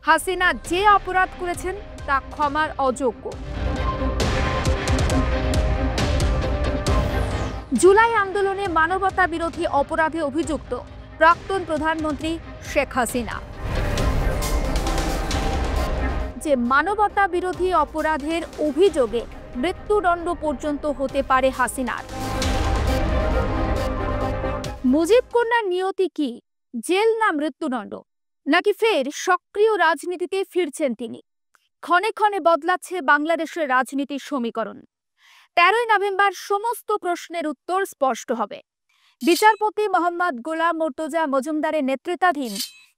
হাসিনা যে অপরাধ করেছেন তা ক্ষমার অযোগ্য। জুলাই আন্দোলনে মানবতা বিরোধী অপরাধে অভিযুক্ত প্রাক্তন প্রধানমন্ত্রী শেখ হাসিনা। যে মানবতা বিরোধী অপরাধের অভিযোগে মৃত্যুদণ্ড পর্যন্ত হতে পারে হাসিনার। মুজিব কন্যার নিয়তি কি, জেল না মৃত্যুদণ্ড, নাকি ফের সক্রিয় রাজনীতিতে ফিরছেন তিনি? ক্ষণে ক্ষণে বদলাচ্ছে বাংলাদেশের রাজনীতির সমীকরণ। 13ই নভেম্বর সমস্ত প্রশ্নের উত্তর স্পষ্ট হবে। বিচারপতি মোহাম্মদ গোলাম মুর্তজা মজুমদারের নেতৃত্বাধীন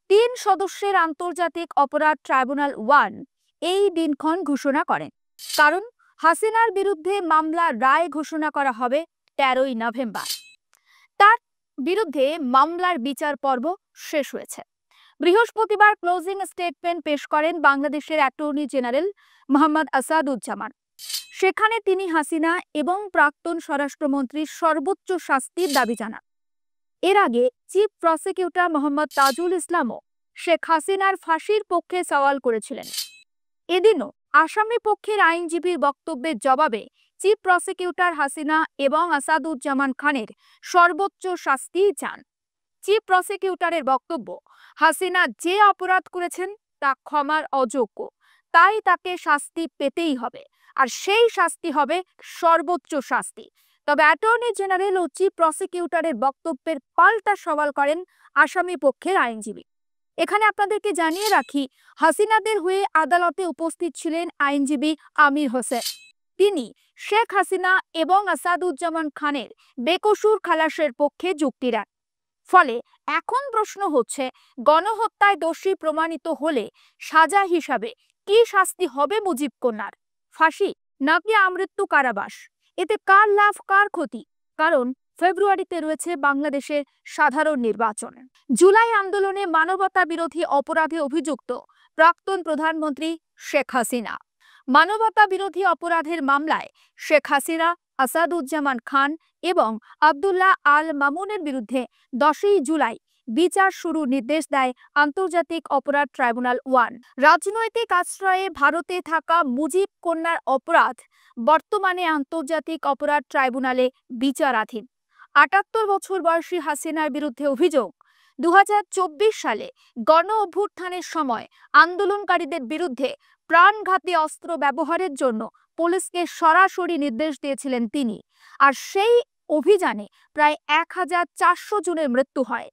3 সদস্যের আন্তর্জাতিক অপরাধ ট্রাইব্যুনাল 1 এই দিনক্ষণ ঘোষণা করেন। কারণ হাসিনার বিরুদ্ধে মামলার রায় ঘোষণা করা হবে 13ই নভেম্বর। তার বিরুদ্ধে মামলার বিচার পর্ব শেষ হয়েছে। বৃহস্পতিবার ক্লোজিং স্টেটমেন্ট পেশ করেন বাংলাদেশের অ্যাটর্নি জেনারেল মোহাম্মদ আসাদুজ্জামান। সেখানে তিনি হাসিনা এবং প্রাক্তন স্বরাষ্ট্রমন্ত্রীর সর্বোচ্চ শাস্তির দাবি জানান। এর আগে চিফ প্রসিকিউটর মোহাম্মদ তাজুল ইসলামও শেখ হাসিনার ফাঁসির পক্ষে সওয়াল করেছিলেন। এদিনও আসামি পক্ষের আইনজীবীর বক্তব্যের জবাবে চিফ প্রসিকিউটর হাসিনা এবং আসাদুজ্জামান খানের সর্বোচ্চ শাস্তি চান। চিফ প্রসিকিউটরের বক্তব্য, হাসিনা যে অপরাধ করেছেন তা ক্ষমার অযোগ্য, তাই তাকে শাস্তি পেতেই হবে, আর সেই শাস্তি হবে সর্বোচ্চ শাস্তি। তবে অ্যাটর্নি জেনারেল ও চিফ প্রসিকিউটরের বক্তব্যের পাল্টা সওয়াল করেন আসামি পক্ষের আইনজীবী। এখানে আপনাদেরকে জানিয়ে রাখি, হাসিনাদের হয়ে আদালতে উপস্থিত ছিলেন আইনজীবী আমির হোসেন। তিনি শেখ হাসিনা এবং আসাদুজ্জামান খানের বেকসুর খালাসের পক্ষে যুক্তি দেন। ফলে এখন প্রশ্ন হচ্ছে, গণহত্যায় দোষী প্রমাণিত হলে সাজা হিসাবে কি শাস্তি হবে মুজিব কন্যার? ফাঁসি নাকি আমৃত্যু কারাবাস? এতে কার লাভ কার ক্ষতি? কারণ ফেব্রুয়ারিতে রয়েছে বাংলাদেশের সাধারণ নির্বাচন। জুলাই আন্দোলনে মানবতা বিরোধী অপরাধে অভিযুক্ত প্রাক্তন প্রধানমন্ত্রী শেখ হাসিনা। মানবতা বিরোধী অপরাধের মামলায় শেখ হাসিনা, আসাদুজ্জামান খান এবং আব্দুল্লাহ আল মামুনের বিরুদ্ধে 10ই জুলাই বিচার শুরুর নির্দেশ দেয় আন্তর্জাতিক অপরাধ ট্রাইব্যুনাল 1। রাজনৈতিক আশ্রয়ে ভারতে থাকা মুজিব কন্যার অপরাধ বর্তমানে আন্তর্জাতিক অপরাধ ট্রাইব্যুনালে বিচারাধীন। 78 বছর বয়সী হাসিনার বিরুদ্ধে অভিযোগ, 2024 সালে গণ অভ্যুত্থানের সময় আন্দোলনকারীদের বিরুদ্ধে প্রাণঘাতী অস্ত্র ব্যবহারের জন্য পুলিশকে সরাসরি নির্দেশ দিয়েছিলেন তিনি, আর সেই অভিযানে প্রায় 1400 জনের মৃত্যু হয়।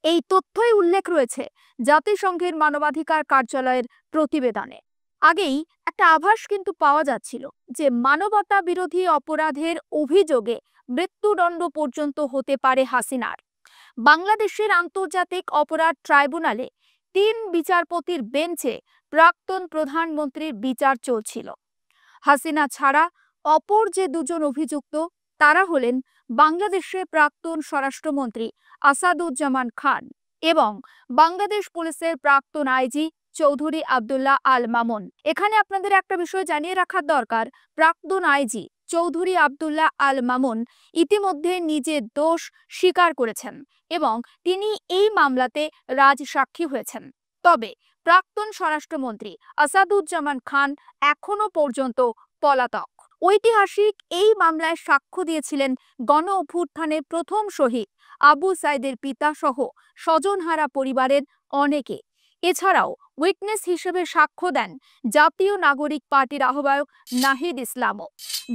এই তথ্যই উল্লেখ রয়েছে জাতিসংঘের মানবাধিকার কার্যালয়ের প্রতিবেদনে। আগেই একটা আভাস কিন্তু পাওয়া যাচ্ছিল যে মানবতা বিরোধী অপরাধের অভিযোগে মৃত্যুদণ্ড পর্যন্ত হতে পারে হাসিনার। বাংলাদেশের আন্তর্জাতিক অপরাধ ট্রাইব্যুনালে 3 বিচারপতির বেঞ্চে প্রাক্তন প্রধানমন্ত্রীর বিচার চলছিল। হাসিনা ছাড়া অপর যে 2 জন অভিযুক্ত তারা হলেন বাংলাদেশের প্রাক্তন স্বরাষ্ট্রমন্ত্রী আসাদুজ্জামান খান এবং বাংলাদেশ পুলিশের প্রাক্তন আইজি চৌধুরী আব্দুল্লাহ আল মামুন। এখানে আপনাদের একটা বিষয় জানিয়ে রাখার দরকার, প্রাক্তন আইজি চৌধুরী আব্দুল্লাহ আল মামুন ইতিমধ্যে নিজের দোষ স্বীকার করেছেন এবং তিনি এই মামলাতে রাজসাক্ষী হয়েছেন। তবে প্রাক্তন স্বরাষ্ট্রমন্ত্রী আসাদুজ্জামান খান এখনো পর্যন্ত পলাতক। ঐতিহাসিক এই মামলায় সাক্ষ্য দিয়েছিলেন গণ অভ্যুত্থানের প্রথম শহীদ আবু সাইদের পিতা সহ স্বজনহারা পরিবারের অনেকে। এছাড়াও উইটনেস হিসেবে সাক্ষ্য দেন জাতীয় নাগরিক পার্টির আহ্বায়ক নাহিদ ইসলামও।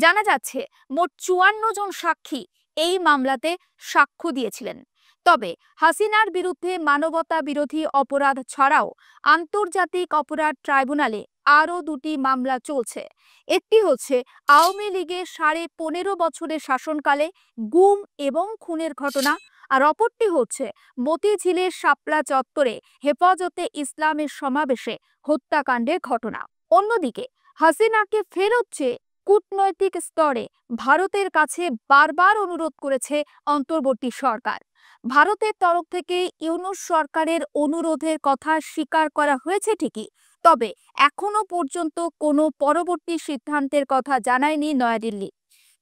জানা যাচ্ছে মোট 54 জন সাক্ষী এই মামলাতে সাক্ষ্য দিয়েছিলেন। তবে হাসিনার বিরুদ্ধে মানবতা বিরোধী অপরাধ ছাড়াও আন্তর্জাতিক অপরাধ ট্রাইব্যুনালে আরও 2টি মামলা চলছে। একটি হচ্ছে আওয়ামী লীগের 15.5 বছরের শাসনকালে গুম এবং খুনের ঘটনা, আর অপরটি হচ্ছে মতিঝিলের শাপলা চত্বরে হেফাজতে ইসলামের সমাবেশে হত্যাকাণ্ডের ঘটনা। অন্যদিকে হাসিনাকে ফেরত চেয়ে কূটনৈতিক স্তরে ভারতের কাছে বারবার অনুরোধ করেছে অন্তর্বর্তী সরকার। ভারতের তরফ থেকে ইউনূস সরকারের অনুরোধের কথা স্বীকার করা হয়েছে ঠিকই, তবে এখনো পর্যন্ত কোনো পরবর্তী সিদ্ধান্তের কথা জানায়নি নয়াদিল্লি।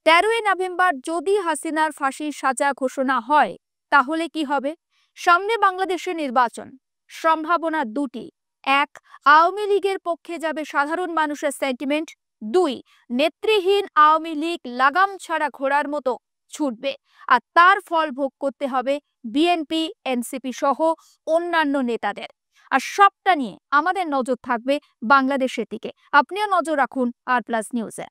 13ই নভেম্বর যদি হাসিনার ফাঁসির সাজা ঘোষণা হয় তাহলে কি হবে? সামনে বাংলাদেশের নির্বাচন, সম্ভাবনা 2টি। এক, আওয়ামী লীগের পক্ষে যাবে সাধারণ মানুষের সেন্টিমেন্ট। দুই, নেত্রীহীন আওয়ামী লীগ লাগাম ছাড়া ঘোড়ার মতো ছুটবে, আর তার ফল ভোগ করতে হবে বিএনপি, এনসিপি সহ অন্যান্য নেতাদের। আর সবটা নিয়ে আমাদের নজর থাকবে বাংলাদেশের দিকে। আপনিও নজর রাখুন আর প্লাস নিউজে।